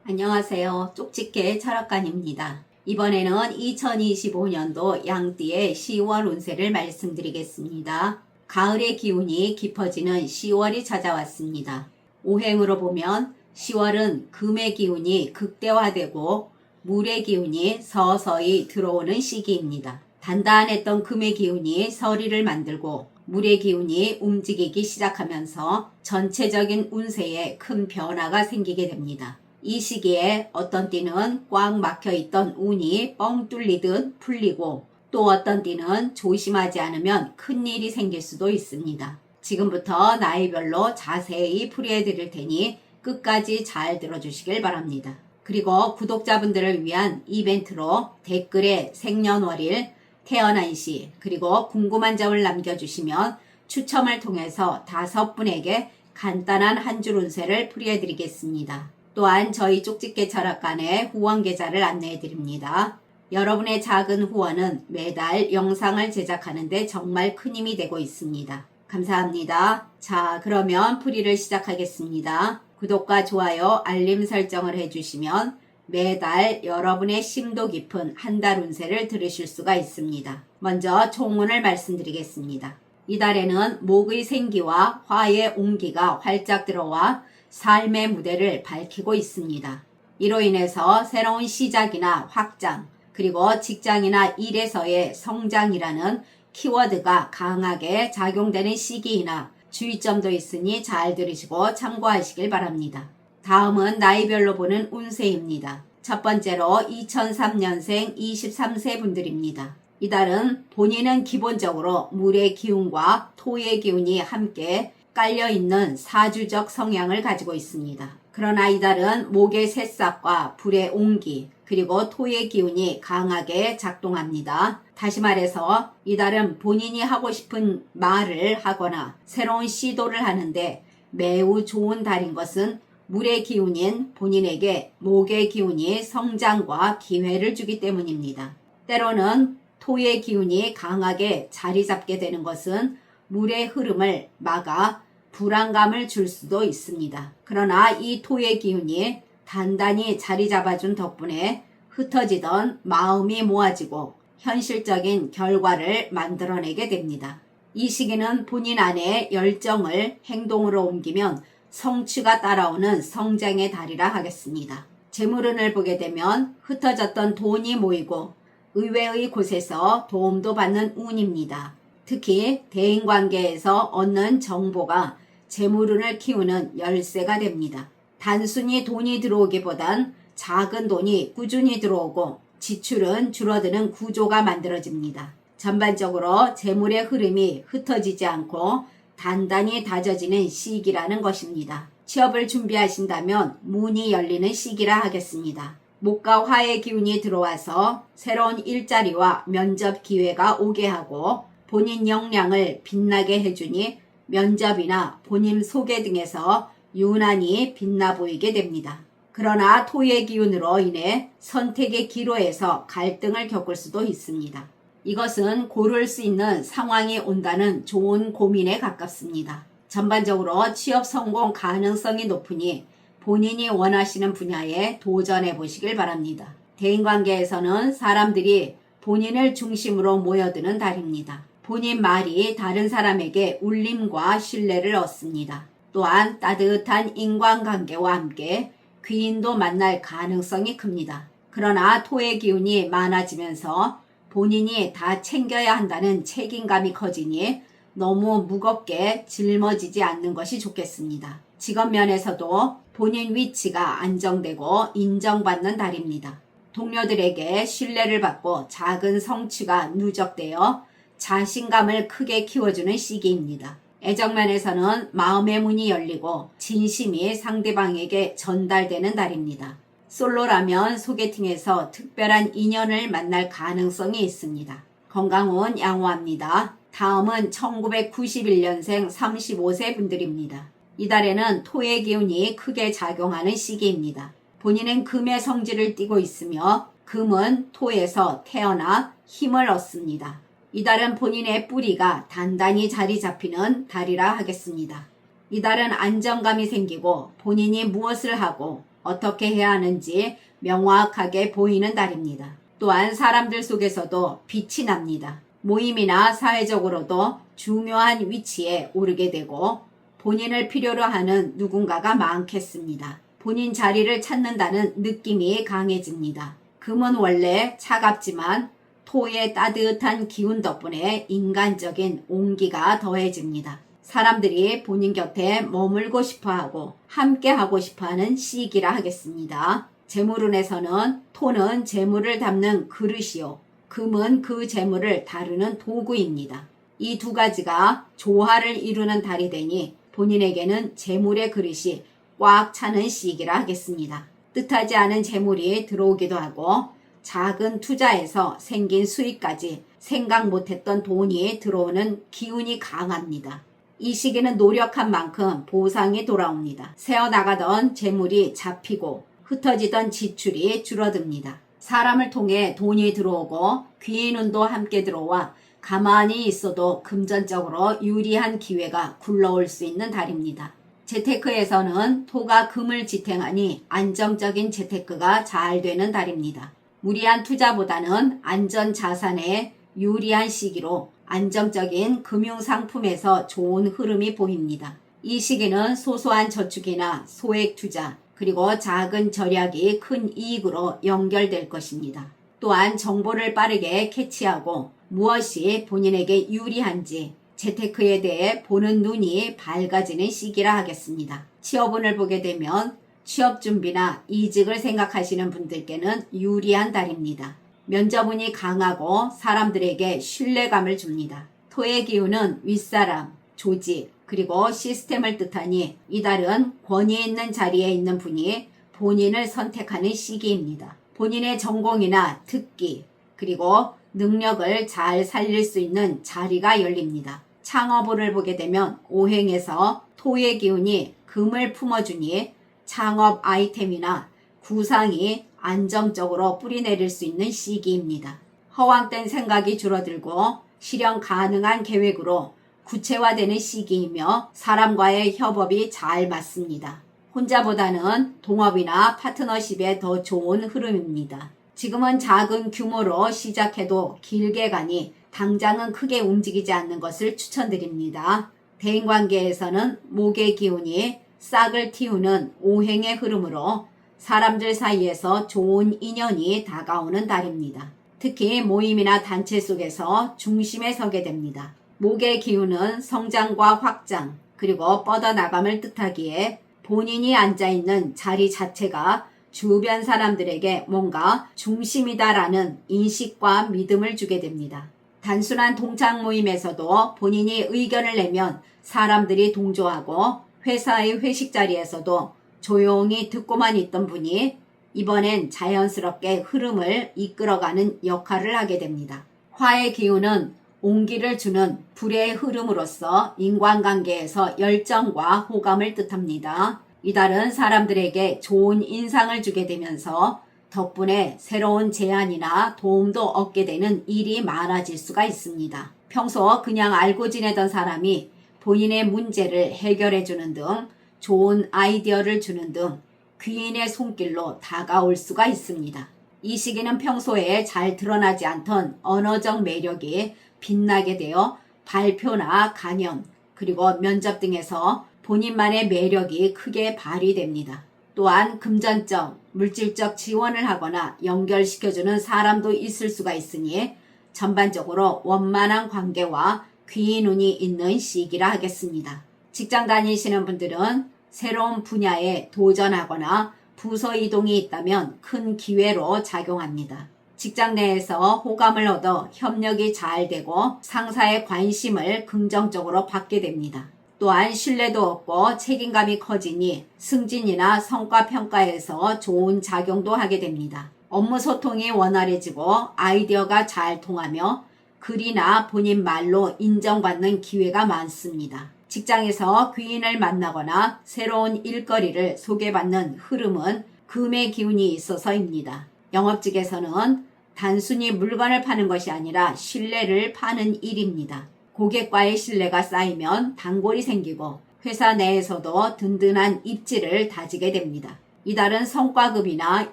안녕하세요. 쪽집게 철학관입니다. 이번에는 2025년도 양띠의 10월 운세를 말씀드리겠습니다. 가을의 기운이 깊어지는 10월이 찾아왔습니다. 오행으로 보면 10월은 금의 기운이 극대화되고 물의 기운이 서서히 들어오는 시기입니다. 단단했던 금의 기운이 서리를 만들고 물의 기운이 움직이기 시작하면서 전체적인 운세에 큰 변화가 생기게 됩니다. 이 시기에 어떤 띠는 꽉 막혀있던 운이 뻥 뚫리듯 풀리고 또 어떤 띠는 조심하지 않으면 큰일이 생길 수도 있습니다. 지금부터 나이별로 자세히 풀이해 드릴 테니 끝까지 잘 들어주시길 바랍니다. 그리고 구독자분들을 위한 이벤트로 댓글에 생년월일, 태어난 시, 그리고 궁금한 점을 남겨주시면 추첨을 통해서 5분에게 간단한 한 줄 운세를 풀이해 드리겠습니다. 또한 저희 쪽집게 철학관의 후원 계좌를 안내해 드립니다. 여러분의 작은 후원은 매달 영상을 제작하는 데 정말 큰 힘이 되고 있습니다. 감사합니다. 자, 그러면 풀이를 시작하겠습니다. 구독과 좋아요, 알림 설정을 해주시면 매달 여러분의 심도 깊은 한 달 운세를 들으실 수가 있습니다. 먼저 총운을 말씀드리겠습니다. 이달에는 목의 생기와 화의 온기가 활짝 들어와 삶의 무대를 밝히고 있습니다. 이로 인해서 새로운 시작이나 확장, 그리고 직장이나 일에서의 성장이라는 키워드가 강하게 작용되는 시기이나 주의점도 있으니 잘 들으시고 참고하시길 바랍니다. 다음은 나이별로 보는 운세입니다. 첫 번째로 2003년생 23세 분들입니다. 이달은 본인은 기본적으로 물의 기운과 토의 기운이 함께 깔려있는 사주적 성향을 가지고 있습니다. 그러나 이달은 목의 새싹과 불의 온기, 그리고 토의 기운이 강하게 작동합니다. 다시 말해서 이달은 본인이 하고 싶은 말을 하거나 새로운 시도를 하는데 매우 좋은 달인 것은 물의 기운인 본인에게 목의 기운이 성장과 기회를 주기 때문입니다. 때로는 토의 기운이 강하게 자리 잡게 되는 것은 물의 흐름을 막아 불안감을 줄 수도 있습니다. 그러나 이 토의 기운이 단단히 자리 잡아준 덕분에 흩어지던 마음이 모아지고 현실적인 결과를 만들어내게 됩니다. 이 시기는 본인 안에 열정을 행동으로 옮기면 성취가 따라오는 성장의 달이라 하겠습니다. 재물운을 보게 되면 흩어졌던 돈이 모이고 의외의 곳에서 도움도 받는 운입니다. 특히 대인관계에서 얻는 정보가 재물운을 키우는 열쇠가 됩니다. 단순히 돈이 들어오기보단 작은 돈이 꾸준히 들어오고 지출은 줄어드는 구조가 만들어집니다. 전반적으로 재물의 흐름이 흩어지지 않고 단단히 다져지는 시기라는 것입니다. 취업을 준비하신다면 문이 열리는 시기라 하겠습니다. 목과 화의 기운이 들어와서 새로운 일자리와 면접 기회가 오게 하고 본인 역량을 빛나게 해주니 면접이나 본인 소개 등에서 유난히 빛나 보이게 됩니다. 그러나 토의 기운으로 인해 선택의 기로에서 갈등을 겪을 수도 있습니다. 이것은 고를 수 있는 상황이 온다는 좋은 고민에 가깝습니다. 전반적으로 취업 성공 가능성이 높으니 본인이 원하시는 분야에 도전해 보시길 바랍니다. 대인관계에서는 사람들이 본인을 중심으로 모여드는 달입니다. 본인 말이 다른 사람에게 울림과 신뢰를 얻습니다. 또한 따뜻한 인간관계와 함께 귀인도 만날 가능성이 큽니다. 그러나 토의 기운이 많아지면서 본인이 다 챙겨야 한다는 책임감이 커지니 너무 무겁게 짊어지지 않는 것이 좋겠습니다. 직업 면에서도 본인 위치가 안정되고 인정받는 달입니다. 동료들에게 신뢰를 받고 작은 성취가 누적되어 자신감을 크게 키워주는 시기입니다. 애정면에서는 마음의 문이 열리고 진심이 상대방에게 전달되는 달입니다. 솔로라면 소개팅에서 특별한 인연을 만날 가능성이 있습니다. 건강운 양호합니다. 다음은 1991년생 35세 분들입니다. 이달에는 토의 기운이 크게 작용하는 시기입니다. 본인은 금의 성질을 띠고 있으며 금은 토에서 태어나 힘을 얻습니다. 이달은 본인의 뿌리가 단단히 자리 잡히는 달이라 하겠습니다. 이달은 안정감이 생기고 본인이 무엇을 하고 어떻게 해야 하는지 명확하게 보이는 달입니다. 또한 사람들 속에서도 빛이 납니다. 모임이나 사회적으로도 중요한 위치에 오르게 되고 본인을 필요로 하는 누군가가 많겠습니다. 본인 자리를 찾는다는 느낌이 강해집니다. 금은 원래 차갑지만 토의 따뜻한 기운 덕분에 인간적인 온기가 더해집니다. 사람들이 본인 곁에 머물고 싶어하고 함께하고 싶어하는 시기라 하겠습니다. 재물운에서는 토는 재물을 담는 그릇이요, 금은 그 재물을 다루는 도구입니다. 이 두 가지가 조화를 이루는 달이 되니 본인에게는 재물의 그릇이 꽉 차는 시기라 하겠습니다. 뜻하지 않은 재물이 들어오기도 하고 작은 투자에서 생긴 수익까지 생각 못했던 돈이 들어오는 기운이 강합니다. 이 시기는 노력한 만큼 보상이 돌아옵니다. 새어나가던 재물이 잡히고 흩어지던 지출이 줄어듭니다. 사람을 통해 돈이 들어오고 귀인운도 함께 들어와 가만히 있어도 금전적으로 유리한 기회가 굴러올 수 있는 달입니다. 재테크에서는 토가 금을 지탱하니 안정적인 재테크가 잘 되는 달입니다. 무리한 투자보다는 안전자산에 유리한 시기로 안정적인 금융상품에서 좋은 흐름이 보입니다. 이 시기는 소소한 저축이나 소액 투자 그리고 작은 절약이 큰 이익으로 연결될 것입니다. 또한 정보를 빠르게 캐치하고 무엇이 본인에게 유리한지 재테크에 대해 보는 눈이 밝아지는 시기라 하겠습니다. 취업운을 보게 되면 취업 준비나 이직을 생각하시는 분들께는 유리한 달입니다. 면접운이 강하고 사람들에게 신뢰감을 줍니다. 토의 기운은 윗사람, 조직, 그리고 시스템을 뜻하니 이달은 권위 있는 자리에 있는 분이 본인을 선택하는 시기입니다. 본인의 전공이나 특기, 그리고 능력을 잘 살릴 수 있는 자리가 열립니다. 창업운을 보게 되면 오행에서 토의 기운이 금을 품어주니 창업 아이템이나 구상이 안정적으로 뿌리내릴 수 있는 시기입니다. 허황된 생각이 줄어들고 실현 가능한 계획으로 구체화되는 시기이며 사람과의 협업이 잘 맞습니다. 혼자보다는 동업이나 파트너십에 더 좋은 흐름입니다. 지금은 작은 규모로 시작해도 길게 가니 당장은 크게 움직이지 않는 것을 추천드립니다. 대인관계에서는 목의 기운이 싹을 틔우는 오행의 흐름으로 사람들 사이에서 좋은 인연이 다가오는 달입니다. 특히 모임이나 단체 속에서 중심에 서게 됩니다. 목의 기운은 성장과 확장, 그리고 뻗어나감을 뜻하기에 본인이 앉아있는 자리 자체가 주변 사람들에게 뭔가 중심이다라는 인식과 믿음을 주게 됩니다. 단순한 동창 모임에서도 본인이 의견을 내면 사람들이 동조하고 회사의 회식 자리에서도 조용히 듣고만 있던 분이 이번엔 자연스럽게 흐름을 이끌어가는 역할을 하게 됩니다. 화의 기운은 온기를 주는 불의 흐름으로서 인간관계에서 열정과 호감을 뜻합니다. 이달은 사람들에게 좋은 인상을 주게 되면서 덕분에 새로운 제안이나 도움도 얻게 되는 일이 많아질 수가 있습니다. 평소 그냥 알고 지내던 사람이 본인의 문제를 해결해 주는 등 좋은 아이디어를 주는 등 귀인의 손길로 다가올 수가 있습니다. 이 시기는 평소에 잘 드러나지 않던 언어적 매력이 빛나게 되어 발표나 강연, 그리고 면접 등에서 본인만의 매력이 크게 발휘됩니다. 또한 금전적, 물질적 지원을 하거나 연결시켜주는 사람도 있을 수가 있으니 전반적으로 원만한 관계와 귀인운이 있는 시기라 하겠습니다. 직장 다니시는 분들은 새로운 분야에 도전하거나 부서 이동이 있다면 큰 기회로 작용합니다. 직장 내에서 호감을 얻어 협력이 잘 되고 상사의 관심을 긍정적으로 받게 됩니다. 또한 신뢰도 얻고 책임감이 커지니 승진이나 성과 평가에서 좋은 작용도 하게 됩니다. 업무 소통이 원활해지고 아이디어가 잘 통하며 글이나 본인 말로 인정받는 기회가 많습니다. 직장에서 귀인을 만나거나 새로운 일거리를 소개받는 흐름은 금의 기운이 있어서입니다. 영업직에서는 단순히 물건을 파는 것이 아니라 신뢰를 파는 일입니다. 고객과의 신뢰가 쌓이면 단골이 생기고 회사 내에서도 든든한 입지를 다지게 됩니다. 이달은 성과급이나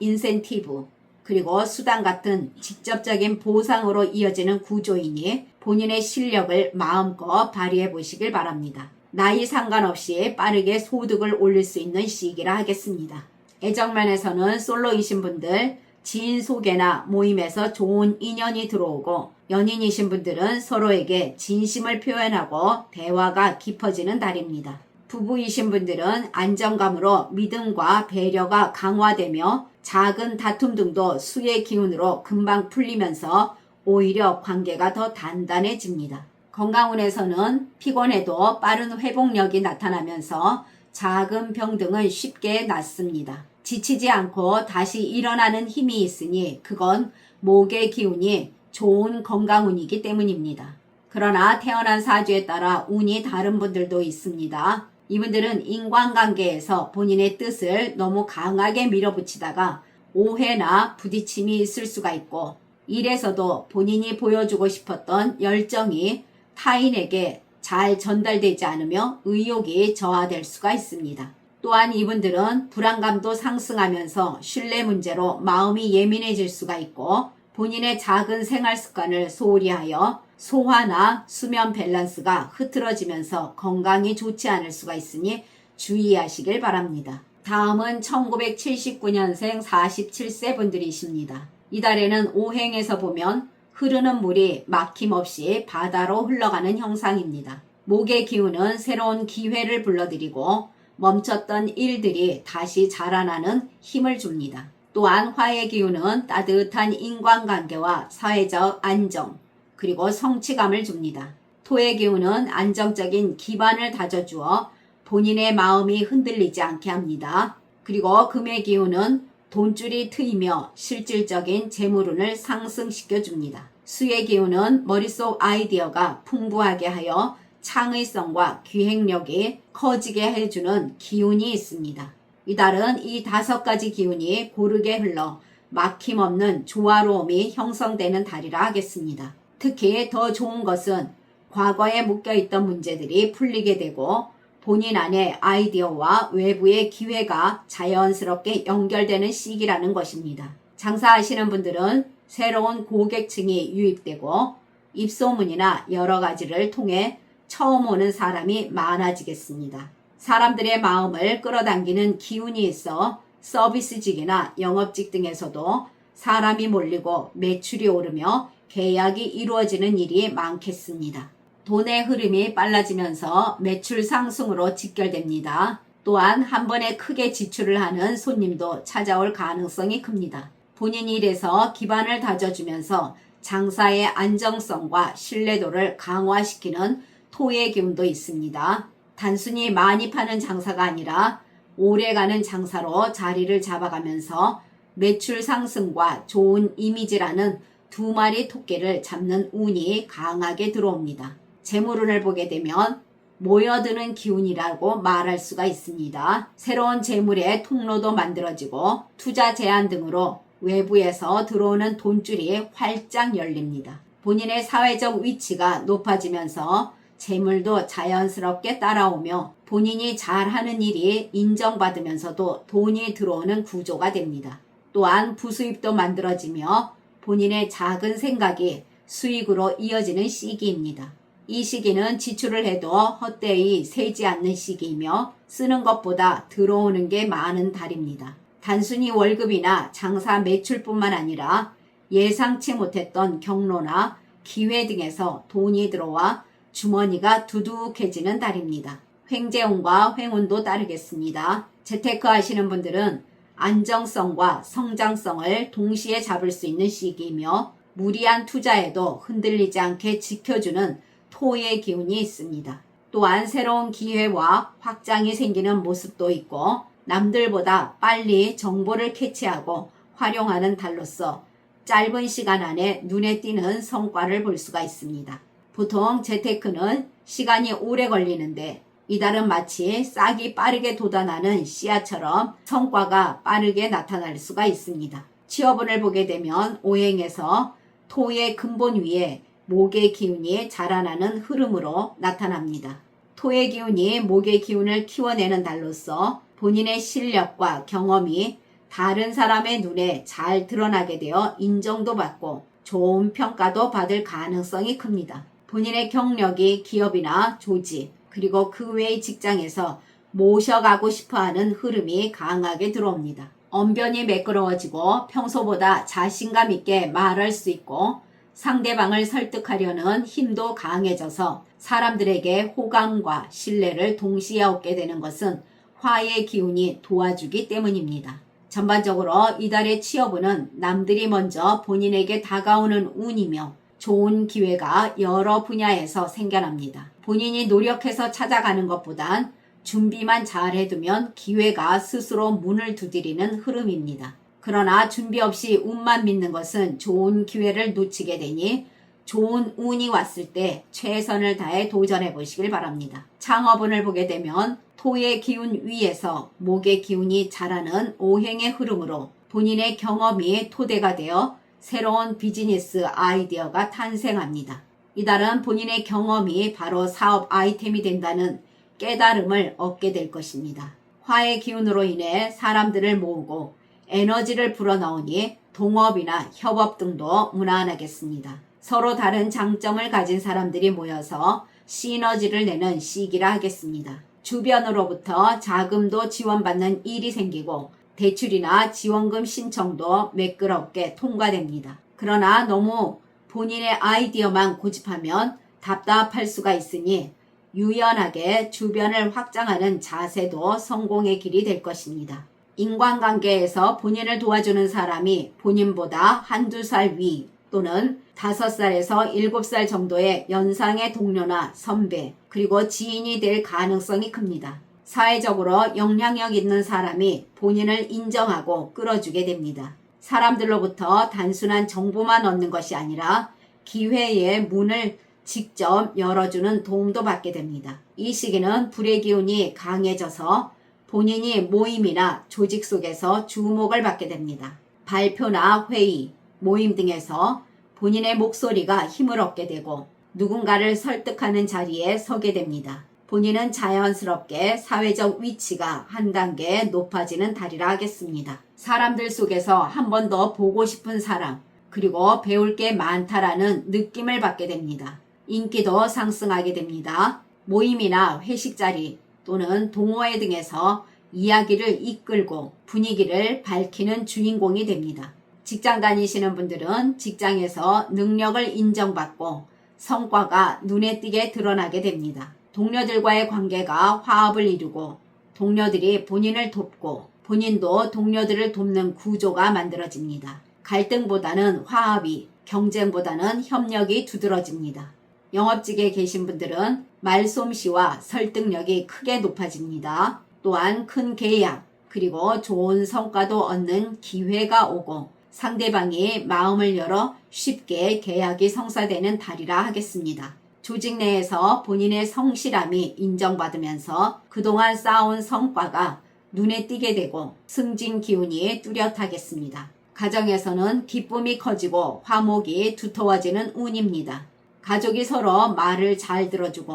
인센티브, 그리고 수당 같은 직접적인 보상으로 이어지는 구조이니 본인의 실력을 마음껏 발휘해 보시길 바랍니다. 나이 상관없이 빠르게 소득을 올릴 수 있는 시기라 하겠습니다. 애정면에서는 솔로이신 분들, 지인 소개나 모임에서 좋은 인연이 들어오고, 연인이신 분들은 서로에게 진심을 표현하고 대화가 깊어지는 달입니다. 부부이신 분들은 안정감으로 믿음과 배려가 강화되며 작은 다툼 등도 수의 기운으로 금방 풀리면서 오히려 관계가 더 단단해집니다. 건강운에서는 피곤해도 빠른 회복력이 나타나면서 작은 병 등은 쉽게 낫습니다. 지치지 않고 다시 일어나는 힘이 있으니 그건 목의 기운이 좋은 건강운이기 때문입니다. 그러나 태어난 사주에 따라 운이 다른 분들도 있습니다. 이분들은 인간관계에서 본인의 뜻을 너무 강하게 밀어붙이다가 오해나 부딪힘이 있을 수가 있고, 일에서도 본인이 보여주고 싶었던 열정이 타인에게 잘 전달되지 않으며 의욕이 저하될 수가 있습니다. 또한 이분들은 불안감도 상승하면서 신뢰 문제로 마음이 예민해질 수가 있고, 본인의 작은 생활 습관을 소홀히 하여 소화나 수면 밸런스가 흐트러지면서 건강이 좋지 않을 수가 있으니 주의하시길 바랍니다. 다음은 1979년생 47세 분들이십니다. 이달에는 오행에서 보면 흐르는 물이 막힘없이 바다로 흘러가는 형상입니다. 목의 기운은 새로운 기회를 불러들이고 멈췄던 일들이 다시 자라나는 힘을 줍니다. 또한 화의 기운은 따뜻한 인간관계와 사회적 안정, 그리고 성취감을 줍니다. 토의 기운은 안정적인 기반을 다져주어 본인의 마음이 흔들리지 않게 합니다. 그리고 금의 기운은 돈줄이 트이며 실질적인 재물운을 상승시켜 줍니다. 수의 기운은 머릿속 아이디어가 풍부하게 하여 창의성과 기획력이 커지게 해주는 기운이 있습니다. 이달은 이 5가지 기운이 고르게 흘러 막힘없는 조화로움이 형성되는 달이라 하겠습니다. 특히 더 좋은 것은 과거에 묶여있던 문제들이 풀리게 되고 본인 안에 아이디어와 외부의 기회가 자연스럽게 연결되는 시기라는 것입니다. 장사하시는 분들은 새로운 고객층이 유입되고 입소문이나 여러 가지를 통해 처음 오는 사람이 많아지겠습니다. 사람들의 마음을 끌어당기는 기운이 있어 서비스직이나 영업직 등에서도 사람이 몰리고 매출이 오르며 계약이 이루어지는 일이 많겠습니다. 돈의 흐름이 빨라지면서 매출 상승으로 직결됩니다. 또한 한 번에 크게 지출을 하는 손님도 찾아올 가능성이 큽니다. 본인 일에서 기반을 다져주면서 장사의 안정성과 신뢰도를 강화시키는 토의 기운도 있습니다. 단순히 많이 파는 장사가 아니라 오래가는 장사로 자리를 잡아가면서 매출 상승과 좋은 이미지라는 2마리 토끼를 잡는 운이 강하게 들어옵니다. 재물운을 보게 되면 모여드는 기운이라고 말할 수가 있습니다. 새로운 재물의 통로도 만들어지고 투자 제한 등으로 외부에서 들어오는 돈줄이 활짝 열립니다. 본인의 사회적 위치가 높아지면서 재물도 자연스럽게 따라오며 본인이 잘하는 일이 인정받으면서도 돈이 들어오는 구조가 됩니다. 또한 부수입도 만들어지며 본인의 작은 생각이 수익으로 이어지는 시기입니다. 이 시기는 지출을 해도 헛되이 새지 않는 시기이며 쓰는 것보다 들어오는 게 많은 달입니다. 단순히 월급이나 장사 매출뿐만 아니라 예상치 못했던 경로나 기회 등에서 돈이 들어와 주머니가 두둑해지는 달입니다. 횡재운과 횡운도 따르겠습니다. 재테크 하시는 분들은 안정성과 성장성을 동시에 잡을 수 있는 시기이며 무리한 투자에도 흔들리지 않게 지켜주는 토의 기운이 있습니다. 또한 새로운 기회와 확장이 생기는 모습도 있고 남들보다 빨리 정보를 캐치하고 활용하는 달로서 짧은 시간 안에 눈에 띄는 성과를 볼 수가 있습니다. 보통 재테크는 시간이 오래 걸리는데 이달은 마치 싹이 빠르게 돋아나는 씨앗처럼 성과가 빠르게 나타날 수가 있습니다. 취업운을 보게 되면 오행에서 토의 근본 위에 목의 기운이 자라나는 흐름으로 나타납니다. 토의 기운이 목의 기운을 키워내는 달로서 본인의 실력과 경험이 다른 사람의 눈에 잘 드러나게 되어 인정도 받고 좋은 평가도 받을 가능성이 큽니다. 본인의 경력이 기업이나 조직 그리고 그 외의 직장에서 모셔가고 싶어하는 흐름이 강하게 들어옵니다. 언변이 매끄러워지고 평소보다 자신감 있게 말할 수 있고 상대방을 설득하려는 힘도 강해져서 사람들에게 호감과 신뢰를 동시에 얻게 되는 것은 화의 기운이 도와주기 때문입니다. 전반적으로 이달의 취업운은 남들이 먼저 본인에게 다가오는 운이며 좋은 기회가 여러 분야에서 생겨납니다. 본인이 노력해서 찾아가는 것보단 준비만 잘 해두면 기회가 스스로 문을 두드리는 흐름입니다. 그러나 준비 없이 운만 믿는 것은 좋은 기회를 놓치게 되니 좋은 운이 왔을 때 최선을 다해 도전해 보시길 바랍니다. 창업운을 보게 되면 토의 기운 위에서 목의 기운이 자라는 오행의 흐름으로 본인의 경험이 토대가 되어 새로운 비즈니스 아이디어가 탄생합니다. 이달은 본인의 경험이 바로 사업 아이템이 된다는 깨달음을 얻게 될 것입니다. 화의 기운으로 인해 사람들을 모으고 에너지를 불어넣으니 동업이나 협업 등도 무난하겠습니다. 서로 다른 장점을 가진 사람들이 모여서 시너지를 내는 시기라 하겠습니다. 주변으로부터 자금도 지원받는 일이 생기고 대출이나 지원금 신청도 매끄럽게 통과됩니다. 그러나 너무 본인의 아이디어만 고집하면 답답할 수가 있으니 유연하게 주변을 확장하는 자세도 성공의 길이 될 것입니다. 인간관계에서 본인을 도와주는 사람이 본인보다 한두 살 위 또는 5살에서 7살 정도의 연상의 동료나 선배 그리고 지인이 될 가능성이 큽니다. 사회적으로 영향력 있는 사람이 본인을 인정하고 끌어주게 됩니다. 사람들로부터 단순한 정보만 얻는 것이 아니라 기회의 문을 직접 열어주는 도움도 받게 됩니다. 이 시기는 불의 기운이 강해져서 본인이 모임이나 조직 속에서 주목을 받게 됩니다. 발표나 회의, 모임 등에서 본인의 목소리가 힘을 얻게 되고 누군가를 설득하는 자리에 서게 됩니다. 본인은 자연스럽게 사회적 위치가 한 단계 높아지는 달이라 하겠습니다. 사람들 속에서 한 번 더 보고 싶은 사람, 그리고 배울 게 많다라는 느낌을 받게 됩니다. 인기도 상승하게 됩니다. 모임이나 회식 자리 또는 동호회 등에서 이야기를 이끌고 분위기를 밝히는 주인공이 됩니다. 직장 다니시는 분들은 직장에서 능력을 인정받고 성과가 눈에 띄게 드러나게 됩니다. 동료들과의 관계가 화합을 이루고 동료들이 본인을 돕고 본인도 동료들을 돕는 구조가 만들어집니다. 갈등보다는 화합이, 경쟁보다는 협력이 두드러집니다. 영업직에 계신 분들은 말솜씨와 설득력이 크게 높아집니다. 또한 큰 계약, 그리고 좋은 성과도 얻는 기회가 오고 상대방이 마음을 열어 쉽게 계약이 성사되는 달이라 하겠습니다. 조직 내에서 본인의 성실함이 인정받으면서 그동안 쌓아온 성과가 눈에 띄게 되고 승진 기운이 뚜렷하겠습니다. 가정에서는 기쁨이 커지고 화목이 두터워지는 운입니다. 가족이 서로 말을 잘 들어주고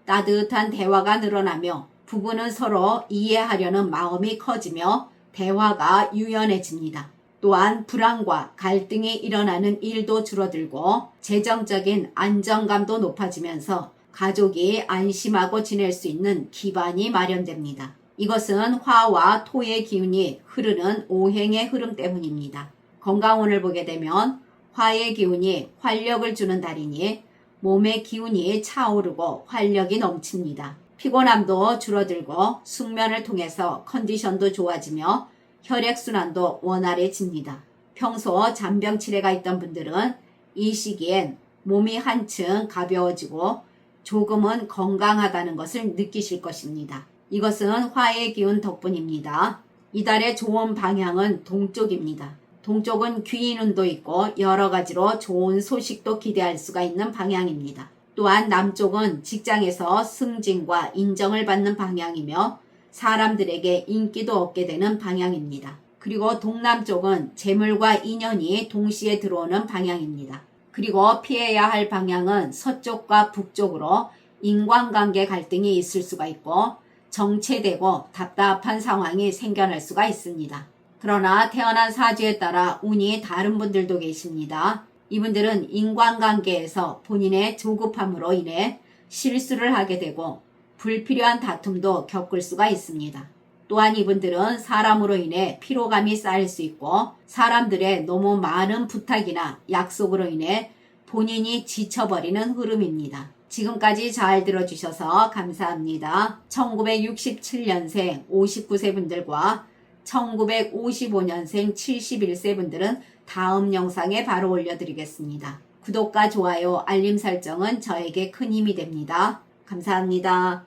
따뜻한 대화가 늘어나며 부부는 서로 이해하려는 마음이 커지며 대화가 유연해집니다. 또한 불안과 갈등이 일어나는 일도 줄어들고 재정적인 안정감도 높아지면서 가족이 안심하고 지낼 수 있는 기반이 마련됩니다. 이것은 화와 토의 기운이 흐르는 오행의 흐름 때문입니다. 건강운을 보게 되면 화의 기운이 활력을 주는 달이니 몸의 기운이 차오르고 활력이 넘칩니다. 피곤함도 줄어들고 숙면을 통해서 컨디션도 좋아지며 혈액순환도 원활해집니다. 평소 잔병치레가 있던 분들은 이 시기엔 몸이 한층 가벼워지고 조금은 건강하다는 것을 느끼실 것입니다. 이것은 화의 기운 덕분입니다. 이달의 좋은 방향은 동쪽입니다. 동쪽은 귀인운도 있고 여러 가지로 좋은 소식도 기대할 수가 있는 방향입니다. 또한 남쪽은 직장에서 승진과 인정을 받는 방향이며 사람들에게 인기도 얻게 되는 방향입니다. 그리고 동남쪽은 재물과 인연이 동시에 들어오는 방향입니다. 그리고 피해야 할 방향은 서쪽과 북쪽으로 인간관계 갈등이 있을 수가 있고 정체되고 답답한 상황이 생겨날 수가 있습니다. 그러나 태어난 사주에 따라 운이 다른 분들도 계십니다. 이분들은 인간관계에서 본인의 조급함으로 인해 실수를 하게 되고 불필요한 다툼도 겪을 수가 있습니다. 또한 이분들은 사람으로 인해 피로감이 쌓일 수 있고 사람들의 너무 많은 부탁이나 약속으로 인해 본인이 지쳐버리는 흐름입니다. 지금까지 잘 들어주셔서 감사합니다. 1967년생 59세 분들과 1955년생 71세 분들은 다음 영상에 바로 올려드리겠습니다. 구독과 좋아요, 알림 설정은 저에게 큰 힘이 됩니다. 감사합니다.